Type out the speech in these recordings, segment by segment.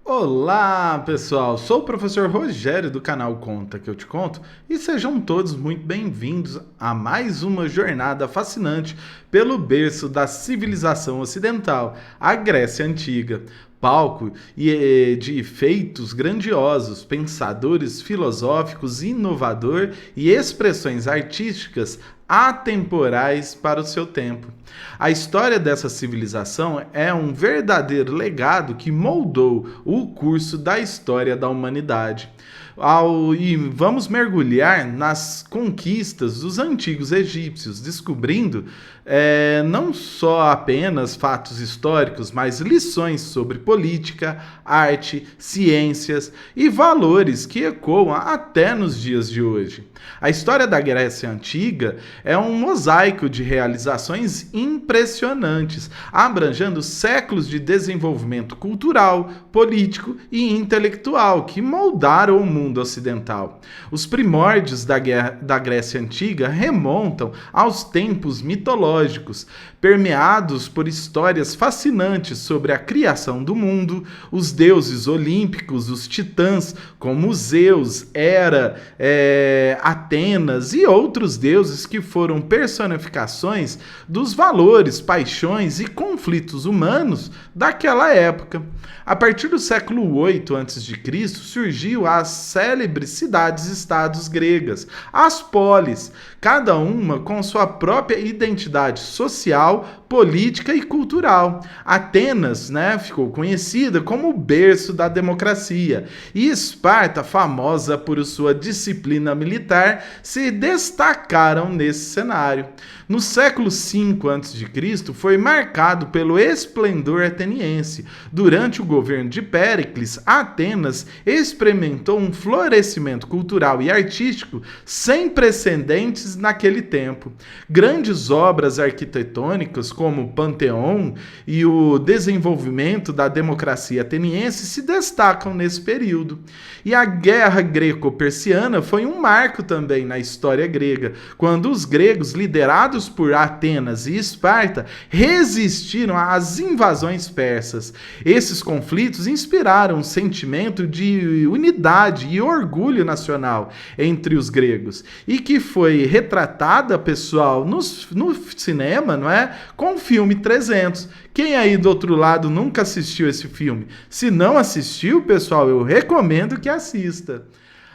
Olá, pessoal! Sou o professor Rogério do canal Conta que eu te conto e sejam todos muito bem-vindos a mais uma jornada fascinante pelo berço da civilização ocidental, a Grécia Antiga. Palco de feitos grandiosos, pensadores filosóficos, inovador e expressões artísticas atemporais para o seu tempo. A história dessa civilização é um verdadeiro legado que moldou o curso da história da humanidade. E vamos mergulhar nas conquistas dos antigos egípcios, descobrindo não só apenas fatos históricos, mas lições sobre política, arte, ciências e valores que ecoam até nos dias de hoje. A história da Grécia Antiga é um mosaico de realizações impressionantes, abrangendo séculos de desenvolvimento cultural, político e intelectual que moldaram o mundo ocidental. Os primórdios da Grécia Antiga remontam aos tempos mitológicos, permeados por histórias fascinantes sobre a criação do mundo, os deuses olímpicos, os titãs, como Zeus, Hera, Atenas e outros deuses que foram personificações dos valores, paixões e conflitos humanos daquela época. A partir do século 8 a.C., surgiu as célebres cidades-estados gregas, as polis, cada uma com sua própria identidade social, política e cultural. Atenas, ficou conhecida como o berço da democracia, e Esparta, famosa por sua disciplina militar, se destacaram nesse cenário. No século V a.C., foi marcado pelo esplendor ateniense. Durante o governo de Péricles, Atenas experimentou um florescimento cultural e artístico sem precedentes naquele tempo. Grandes obras arquitetônicas, como o Panteão e o desenvolvimento da democracia ateniense, se destacam nesse período. E a Guerra Greco-Persiana foi um marco também na história grega, quando os gregos, liderados por Atenas e Esparta, resistiram às invasões persas. Esses conflitos inspiraram um sentimento de unidade e orgulho nacional entre os gregos, e que foi retratada, pessoal, no cinema, não é? Com o filme 300. Quem aí do outro lado nunca assistiu esse filme? Se não assistiu, pessoal, eu recomendo que assista.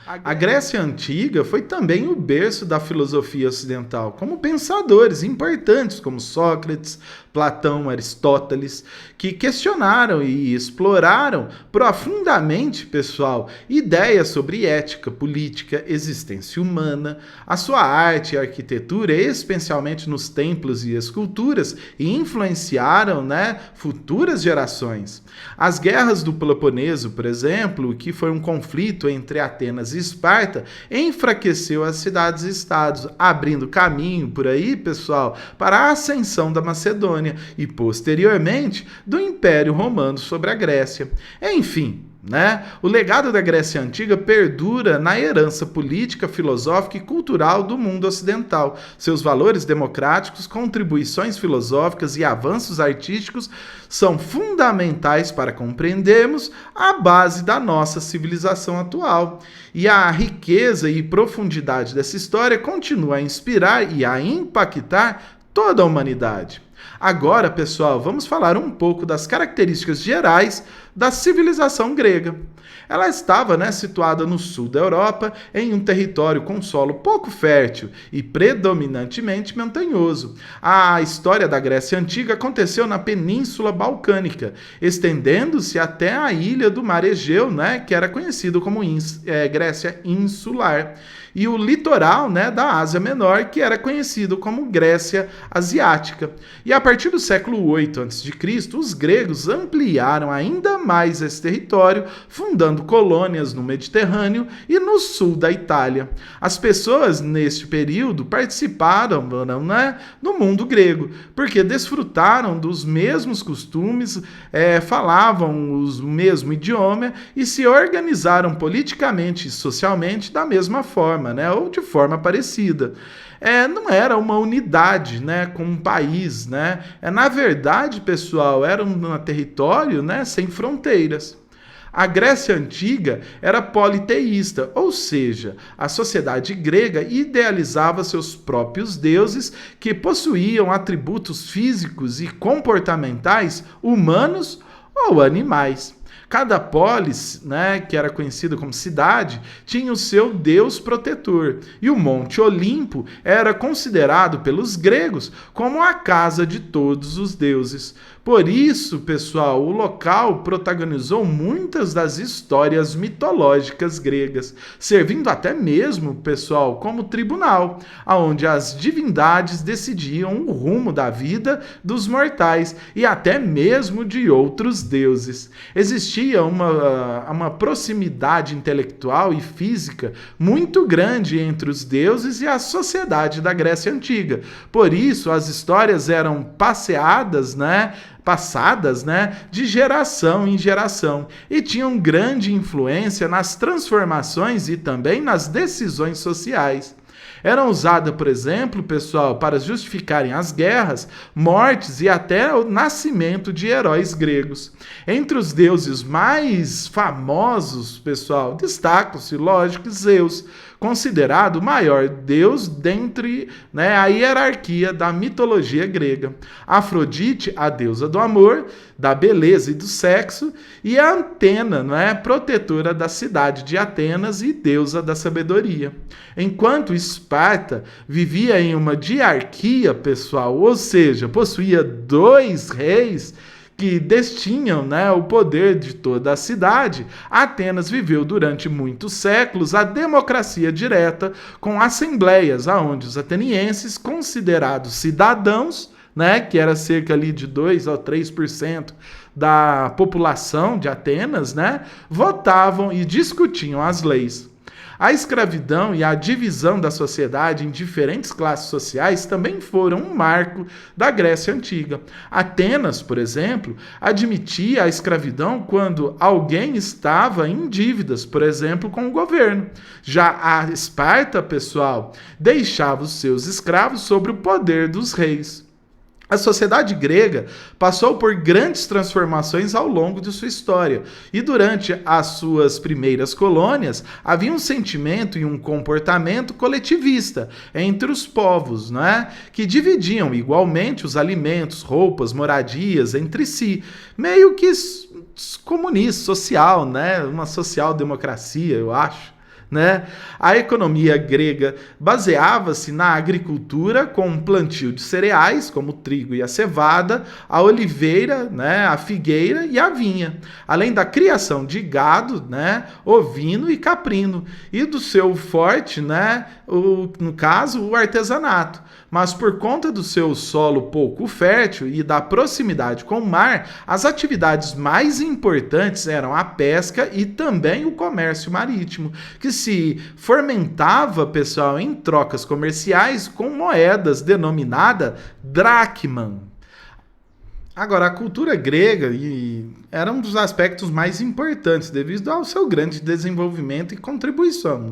A Grécia Antiga foi também o berço da filosofia ocidental, como pensadores importantes como Sócrates, Platão, Aristóteles, que questionaram e exploraram profundamente, pessoal, ideias sobre ética, política, existência humana, a sua arte e arquitetura, especialmente nos templos e esculturas, e influenciaram, futuras gerações. As guerras do Peloponeso, por exemplo, que foi um conflito entre Atenas e Esparta, enfraqueceu as cidades-estados, abrindo caminho por aí, pessoal, para a ascensão da Macedônia e, posteriormente, do Império Romano sobre a Grécia. Enfim, o legado da Grécia Antiga perdura na herança política, filosófica e cultural do mundo ocidental. Seus valores democráticos, contribuições filosóficas e avanços artísticos são fundamentais para compreendermos a base da nossa civilização atual. E a riqueza e profundidade dessa história continua a inspirar e a impactar toda a humanidade. Agora, pessoal, vamos falar um pouco das características gerais da civilização grega. Ela estava, situada no sul da Europa, em um território com solo pouco fértil e predominantemente montanhoso. A história da Grécia Antiga aconteceu na Península Balcânica, estendendo-se até a ilha do Mar Egeu, que era conhecido como Grécia Insular, e o litoral, da Ásia Menor, que era conhecido como Grécia Asiática. E a partir do século 8 a.C., os gregos ampliaram ainda mais esse território, fundando colônias no Mediterrâneo e no sul da Itália. As pessoas, neste período, participaram do mundo grego, porque desfrutaram dos mesmos costumes, falavam o mesmo idioma e se organizaram politicamente e socialmente da mesma forma, ou de forma parecida. Não era uma unidade, com um país, na verdade, pessoal, era um território, sem fronteiras. A Grécia Antiga era politeísta, ou seja, a sociedade grega idealizava seus próprios deuses que possuíam atributos físicos e comportamentais humanos ou animais. Cada polis, né, que era conhecida como cidade, tinha o seu deus protetor, e o Monte Olimpo era considerado pelos gregos como a casa de todos os deuses. Por isso, pessoal, o local protagonizou muitas das histórias mitológicas gregas, servindo até mesmo, pessoal, como tribunal, onde as divindades decidiam o rumo da vida dos mortais e até mesmo de outros deuses. Existia uma proximidade intelectual e física muito grande entre os deuses e a sociedade da Grécia Antiga. Por isso, as histórias eram passadas, de geração em geração e tinham grande influência nas transformações e também nas decisões sociais. Eram usadas, por exemplo, pessoal, para justificarem as guerras, mortes e até o nascimento de heróis gregos. Entre os deuses mais famosos, pessoal, destacam-se, lógico, Zeus, considerado o maior deus dentre a hierarquia da mitologia grega. Afrodite, a deusa do amor, da beleza e do sexo, e a Atena, protetora da cidade de Atenas e deusa da sabedoria. Enquanto Esparta vivia em uma diarquia, pessoal, ou seja, possuía 2 reis que detinham o poder de toda a cidade, Atenas viveu durante muitos séculos a democracia direta, com assembleias onde os atenienses, considerados cidadãos, que era cerca ali de 2 ou 3% da população de Atenas, votavam e discutiam as leis. A escravidão e a divisão da sociedade em diferentes classes sociais também foram um marco da Grécia Antiga. Atenas, por exemplo, admitia a escravidão quando alguém estava em dívidas, por exemplo, com o governo. Já a Esparta, pessoal, deixava os seus escravos sob o poder dos reis. A sociedade grega passou por grandes transformações ao longo de sua história, e durante as suas primeiras colônias havia um sentimento e um comportamento coletivista entre os povos, que dividiam igualmente os alimentos, roupas, moradias entre si, meio que comunista, social, uma social-democracia, eu acho. A economia grega baseava-se na agricultura com plantio de cereais, como o trigo e a cevada, a oliveira, a figueira e a vinha, além da criação de gado, ovino e caprino, e do seu forte, no caso, o artesanato. Mas por conta do seu solo pouco fértil e da proximidade com o mar, as atividades mais importantes eram a pesca e também o comércio marítimo, que se fomentava, pessoal, em trocas comerciais com moedas denominada dracma. Agora, a cultura grega era um dos aspectos mais importantes devido ao seu grande desenvolvimento e contribuição,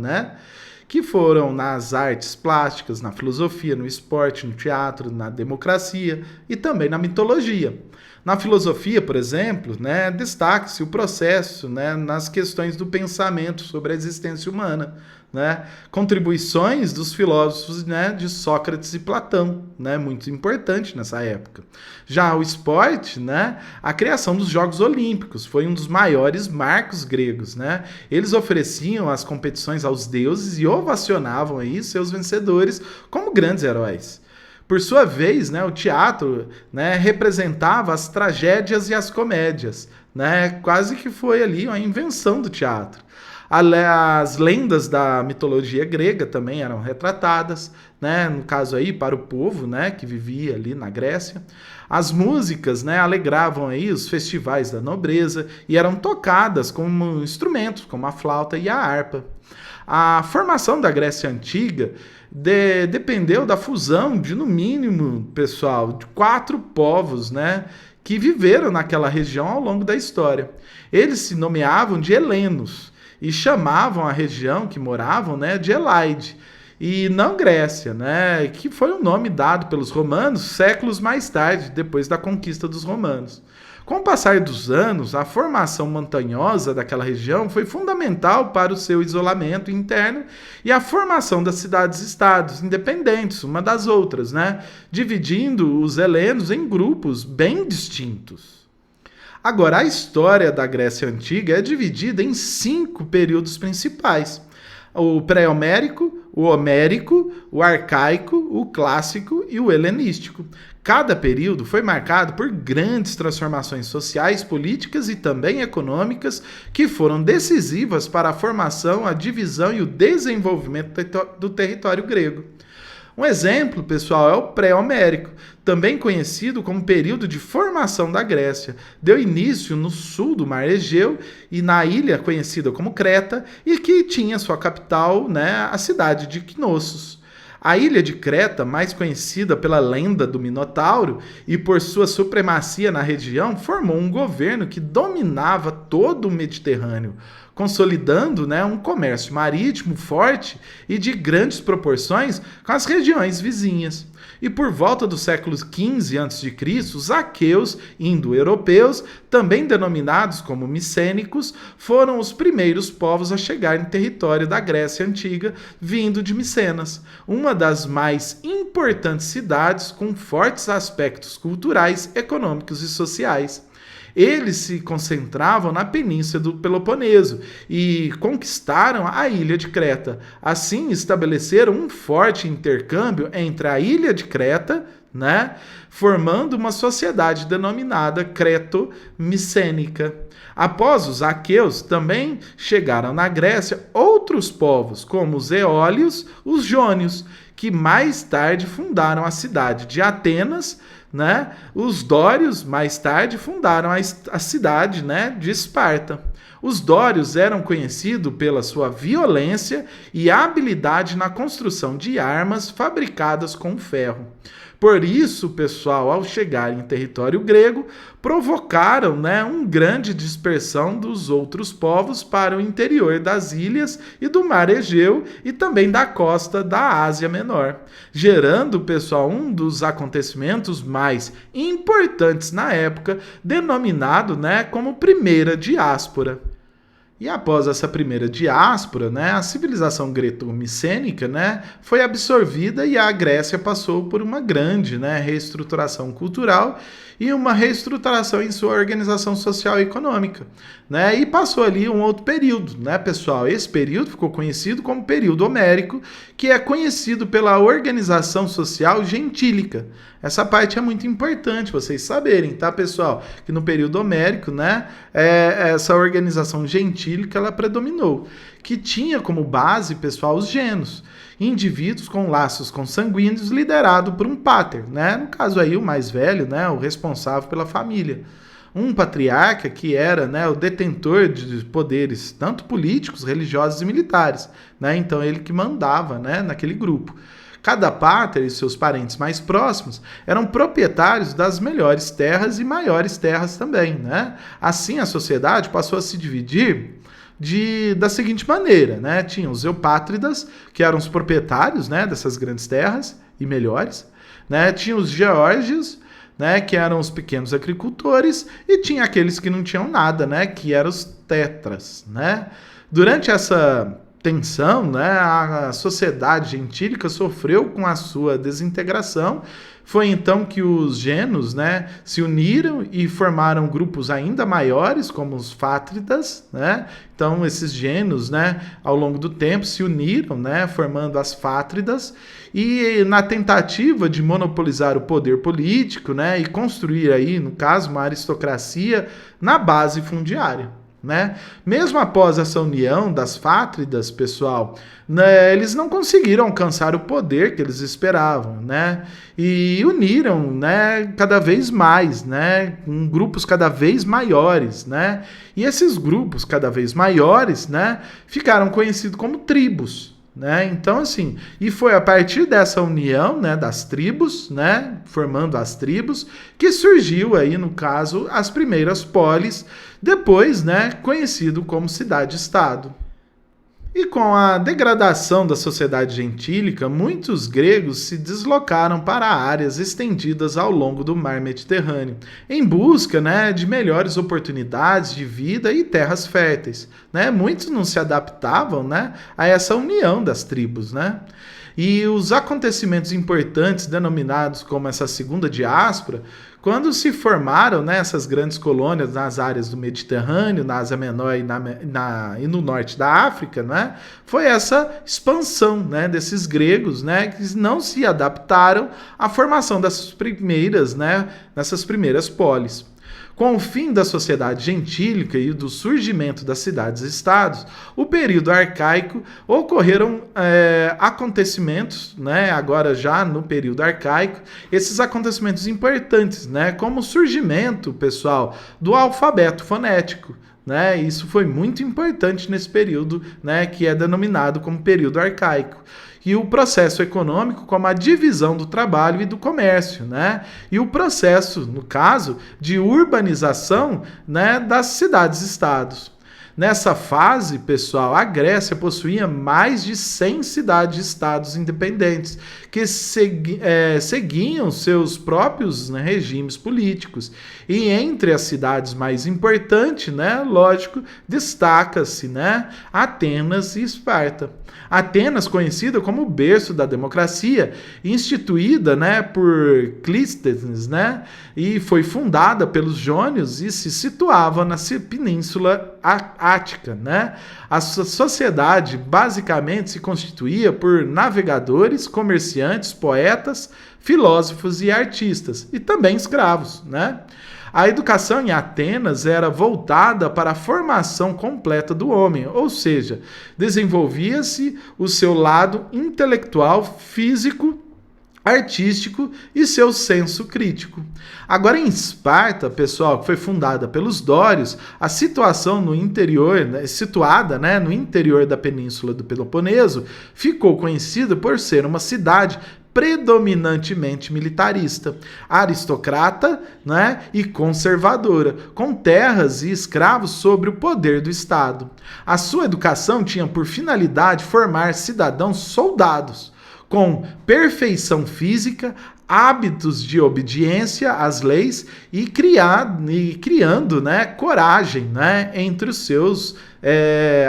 que foram nas artes plásticas, na filosofia, no esporte, no teatro, na democracia e também na mitologia. Na filosofia, por exemplo, destaca-se o processo nas questões do pensamento sobre a existência humana, contribuições dos filósofos de Sócrates e Platão, muito importante nessa época. Já o esporte, a criação dos Jogos Olímpicos foi um dos maiores marcos gregos. Eles ofereciam as competições aos deuses e ovacionavam aí seus vencedores como grandes heróis. Por sua vez, o teatro representava as tragédias e as comédias. Quase que foi ali a invenção do teatro. As lendas da mitologia grega também eram retratadas, no caso aí para o povo que vivia ali na Grécia. As músicas alegravam aí os festivais da nobreza e eram tocadas como instrumentos, como a flauta e a harpa. A formação da Grécia Antiga dependeu da fusão de, no mínimo, pessoal, de 4 povos, que viveram naquela região ao longo da história. Eles se nomeavam de helenos e chamavam a região que moravam de Elaide, e não Grécia, que foi o nome dado pelos romanos séculos mais tarde, depois da conquista dos romanos. Com o passar dos anos, a formação montanhosa daquela região foi fundamental para o seu isolamento interno e a formação das cidades-estados independentes, uma das outras, né? Dividindo os helenos em grupos bem distintos. Agora, a história da Grécia Antiga é dividida em 5 períodos principais: o pré-homérico, o homérico, o arcaico, o clássico e o helenístico. Cada período foi marcado por grandes transformações sociais, políticas e também econômicas que foram decisivas para a formação, a divisão e o desenvolvimento do território grego. Um exemplo, pessoal, é o pré-homérico, também conhecido como período de formação da Grécia. Deu início no sul do Mar Egeu e na ilha conhecida como Creta, e que tinha sua capital, né, a cidade de Knossos. A ilha de Creta, mais conhecida pela lenda do Minotauro e por sua supremacia na região, formou um governo que dominava todo o Mediterrâneo, consolidando, né, um comércio marítimo forte e de grandes proporções com as regiões vizinhas. E por volta do século XV a.C., os aqueus indo-europeus, também denominados como micênicos, foram os primeiros povos a chegar no território da Grécia Antiga, vindo de Micenas, uma das mais importantes cidades com fortes aspectos culturais, econômicos e sociais. Eles se concentravam na península do Peloponeso e conquistaram a ilha de Creta. Assim, estabeleceram um forte intercâmbio entre a ilha de Creta, né, formando uma sociedade denominada creto-micênica. Após os aqueus, também chegaram na Grécia outros povos, como os eólios, os jônios, que mais tarde fundaram a cidade de Atenas, né? Os dórios, mais tarde, fundaram a cidade, né, de Esparta. Os dórios eram conhecidos pela sua violência e habilidade na construção de armas fabricadas com ferro. Por isso, pessoal, ao chegarem em território grego, provocaram, né, uma grande dispersão dos outros povos para o interior das ilhas e do Mar Egeu e também da costa da Ásia Menor, gerando, pessoal, um dos acontecimentos mais importantes na época, denominado, né, como Primeira Diáspora. E após essa primeira diáspora, né, a civilização greco-micênica, né, foi absorvida e a Grécia passou por uma grande, né, reestruturação cultural e uma reestruturação em sua organização social e econômica, né, e passou ali um outro período, né, pessoal? Esse período ficou conhecido como período homérico, que é conhecido pela organização social gentílica. Essa parte é muito importante vocês saberem, tá, pessoal? Que no período homérico, né, essa organização gentílica ela predominou, que tinha como base, pessoal, os genos, indivíduos com laços consanguíneos liderado por um pater, né? No caso aí o mais velho, né, o responsável pela família. Um patriarca que era, né, o detentor de poderes tanto políticos, religiosos e militares, né? Então ele que mandava, né, naquele grupo. Cada pater e seus parentes mais próximos eram proprietários das melhores terras e maiores terras também, né? Assim, a sociedade passou a se dividir da seguinte maneira, né? Tinha os eupátridas, que eram os proprietários, né, dessas grandes terras e melhores, né? Tinha os geórgios, né, que eram os pequenos agricultores, e tinha aqueles que não tinham nada, né, que eram os tetras, né? Durante essa tensão, né, a sociedade gentílica sofreu com a sua desintegração. Foi então que os genos, né, se uniram e formaram grupos ainda maiores, como os fátridas, né? Então esses genos, né, ao longo do tempo se uniram, né, formando as fátridas, e na tentativa de monopolizar o poder político, né, e construir aí, no caso, uma aristocracia na base fundiária. Né? Mesmo após essa união das fátridas, pessoal, né, eles não conseguiram alcançar o poder que eles esperavam, né? E uniram, né, cada vez mais, né, com grupos cada vez maiores, né? E esses grupos cada vez maiores, né, ficaram conhecidos como tribos. Né? Então, assim, e foi a partir dessa união, né, das tribos, né, formando as tribos, que surgiu aí, no caso, as primeiras polis, depois, né, conhecido como cidade-estado. E com a degradação da sociedade gentílica, muitos gregos se deslocaram para áreas estendidas ao longo do mar Mediterrâneo, em busca, né, de melhores oportunidades de vida e terras férteis. Né? Muitos não se adaptavam, né, a essa união das tribos. Né? E os acontecimentos importantes, denominados como essa segunda diáspora, quando se formaram, né, essas grandes colônias nas áreas do Mediterrâneo, na Ásia Menor e no norte da África, né, foi essa expansão, né, desses gregos, né, que não se adaptaram à formação dessas nessas primeiras polis. Com o fim da sociedade gentílica e do surgimento das cidades-estados, o período arcaico, ocorreram acontecimentos, né, agora já no período arcaico, esses acontecimentos importantes, né, como o surgimento, pessoal, do alfabeto fonético. Né? Isso foi muito importante nesse período, né, que é denominado como período arcaico. E o processo econômico como a divisão do trabalho e do comércio, né? E o processo, no caso, de urbanização, né, das cidades-estados. Nessa fase, pessoal, a Grécia possuía mais de 100 cidades-estados independentes que seguiam seus próprios, né, regimes políticos. E entre as cidades mais importantes, né, lógico, destaca-se, né, Atenas e Esparta. Atenas, conhecida como o berço da democracia, instituída, né, por Clístenes, né, e foi fundada pelos jônios e se situava na Península Ática. Né? A sociedade basicamente se constituía por navegadores, comerciantes, poetas, filósofos e artistas, e também escravos. Né? A educação em Atenas era voltada para a formação completa do homem, ou seja, desenvolvia-se o seu lado intelectual, físico, artístico e seu senso crítico. Agora, em Esparta, pessoal, que foi fundada pelos dórios, a situação no interior, né, situada, né, no interior da península do Peloponeso, ficou conhecida por ser uma cidade predominantemente militarista, aristocrata, né, e conservadora, com terras e escravos sobre o poder do Estado. A sua educação tinha por finalidade formar cidadãos soldados, com perfeição física, hábitos de obediência às leis e criando, né, coragem, né, entre os seus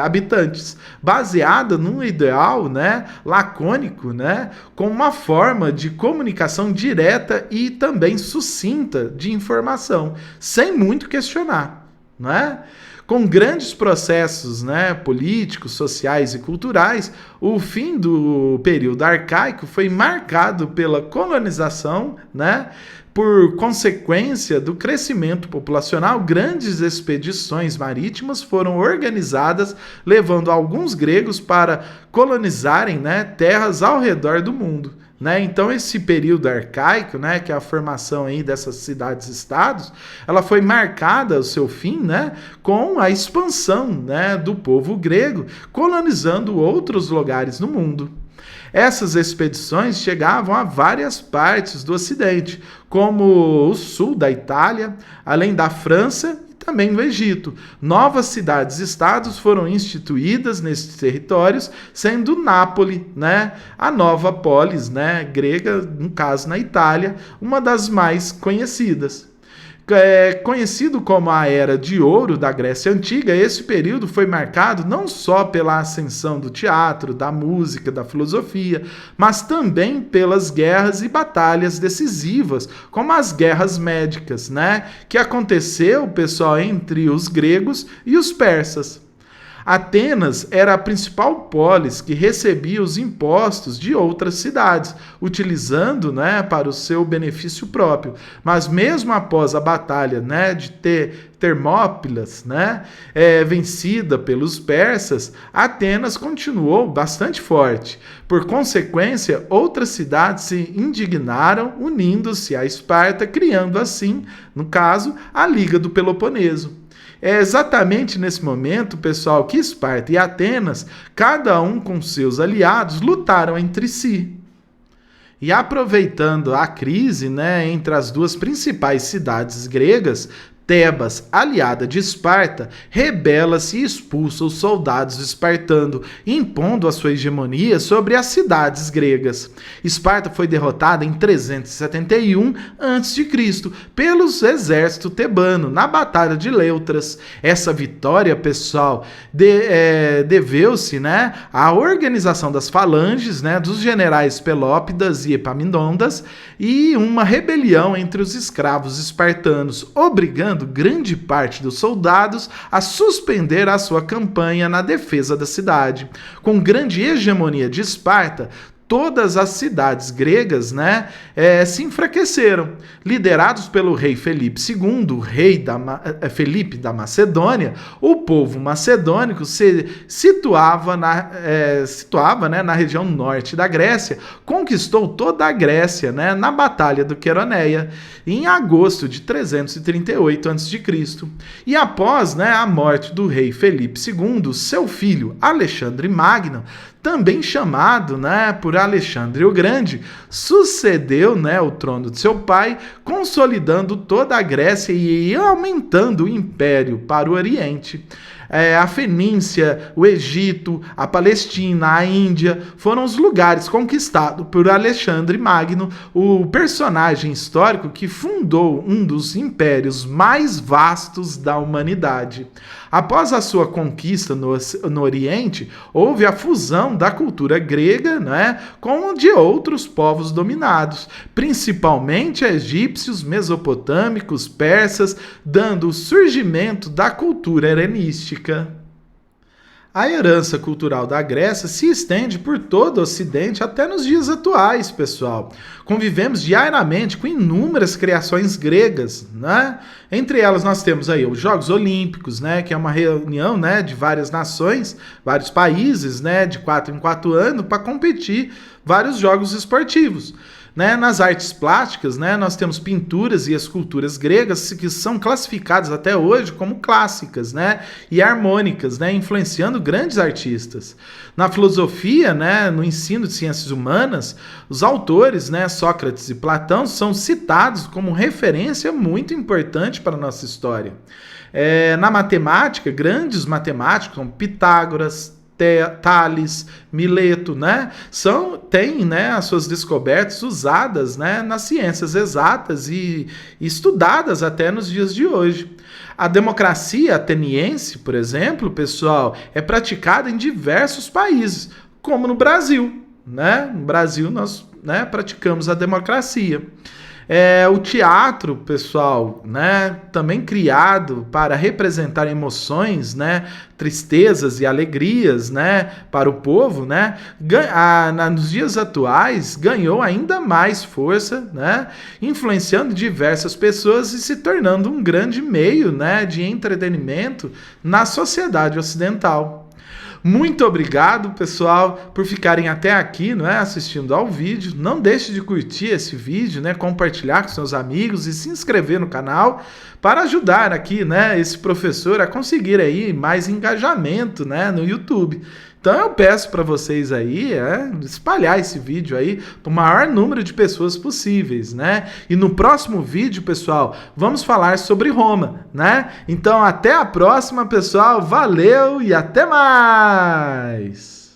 habitantes, baseada num ideal, né, lacônico, né, com uma forma de comunicação direta e também sucinta de informação, sem muito questionar, né? Com grandes processos, né, políticos, sociais e culturais, o fim do período arcaico foi marcado pela colonização, né, por consequência do crescimento populacional. Grandes expedições marítimas foram organizadas, levando alguns gregos para colonizarem, né, terras ao redor do mundo. Né? Então, esse período arcaico, né, que é a formação aí dessas cidades-estados, ela foi marcada, o seu fim, né, com a expansão, né, do povo grego, colonizando outros lugares no mundo. Essas expedições chegavam a várias partes do Ocidente, como o sul da Itália, além da França, também no Egito. Novas cidades-estados foram instituídas nesses territórios, sendo Nápoles, né, a nova polis, né, grega, no caso na Itália, uma das mais conhecidas. Conhecido como a Era de Ouro da Grécia Antiga, esse período foi marcado não só pela ascensão do teatro, da música, da filosofia, mas também pelas guerras e batalhas decisivas, como as guerras médicas, né, que aconteceu, pessoal, entre os gregos e os persas. Atenas era a principal polis que recebia os impostos de outras cidades, utilizando, né, para o seu benefício próprio. Mas mesmo após a batalha, né, de Termópilas, né, vencida pelos persas, Atenas continuou bastante forte. Por consequência, outras cidades se indignaram, unindo-se a Esparta, criando assim, no caso, a Liga do Peloponeso. É exatamente nesse momento, pessoal, que Esparta e Atenas, cada um com seus aliados, lutaram entre si. E aproveitando a crise, né, entre as duas principais cidades gregas, Tebas, aliada de Esparta, rebela-se e expulsa os soldados espartanos, impondo a sua hegemonia sobre as cidades gregas. Esparta foi derrotada em 371 a.C. pelos exércitos tebanos na Batalha de Leutras. Essa vitória, pessoal, deveu-se, né, à organização das falanges, né, dos generais Pelópidas e Epaminondas e uma rebelião entre os escravos espartanos, obrigando grande parte dos soldados a suspender a sua campanha na defesa da cidade. Com grande hegemonia de Esparta, todas as cidades gregas, né, se enfraqueceram. Liderados pelo rei Felipe II, Felipe da Macedônia, o povo macedônico se situava, né, na região norte da Grécia, conquistou toda a Grécia, né, na Batalha do Queroneia, em agosto de 338 a.C. E após, né, a morte do rei Felipe II, seu filho Alexandre Magno, também chamado, né, por Alexandre o Grande, sucedeu, né, o trono de seu pai, consolidando toda a Grécia e aumentando o império para o Oriente. A Fenícia, o Egito, a Palestina, a Índia foram os lugares conquistados por Alexandre Magno, o personagem histórico que fundou um dos impérios mais vastos da humanidade. Após a sua conquista no Oriente, houve a fusão da cultura grega, né, com de outros povos dominados, principalmente egípcios, mesopotâmicos, persas, dando o surgimento da cultura helenística. A herança cultural da Grécia se estende por todo o Ocidente até nos dias atuais, pessoal. Convivemos diariamente com inúmeras criações gregas, né? Entre elas nós temos aí os Jogos Olímpicos, né, que é uma reunião, né, de várias nações, vários países, né, de 4 em 4 anos para competir vários jogos esportivos. Né, nas artes plásticas, né, nós temos pinturas e esculturas gregas que são classificadas até hoje como clássicas, né, e harmônicas, né, influenciando grandes artistas. Na filosofia, né, no ensino de ciências humanas, os autores, né, Sócrates e Platão, são citados como referência muito importante para a nossa história. Na matemática, grandes matemáticos como Pitágoras, Tales, Mileto, né, têm, né, as suas descobertas usadas, né, nas ciências exatas e estudadas até nos dias de hoje. A democracia ateniense, por exemplo, pessoal, é praticada em diversos países, como no Brasil, né? No Brasil nós, né, praticamos a democracia. O teatro, pessoal, né, também criado para representar emoções, né, tristezas e alegrias, né, para o povo, né, nos dias atuais ganhou ainda mais força, né, influenciando diversas pessoas e se tornando um grande meio, né, de entretenimento na sociedade ocidental. Muito obrigado, pessoal, por ficarem até aqui, não é, assistindo ao vídeo. Não deixe de curtir esse vídeo, né, compartilhar com seus amigos e se inscrever no canal para ajudar aqui, né, esse professor a conseguir aí mais engajamento, né, no YouTube. Então eu peço para vocês aí espalhar esse vídeo aí para o maior número de pessoas possíveis, né? E no próximo vídeo, pessoal, vamos falar sobre Roma, né? Então até a próxima, pessoal. Valeu e até mais!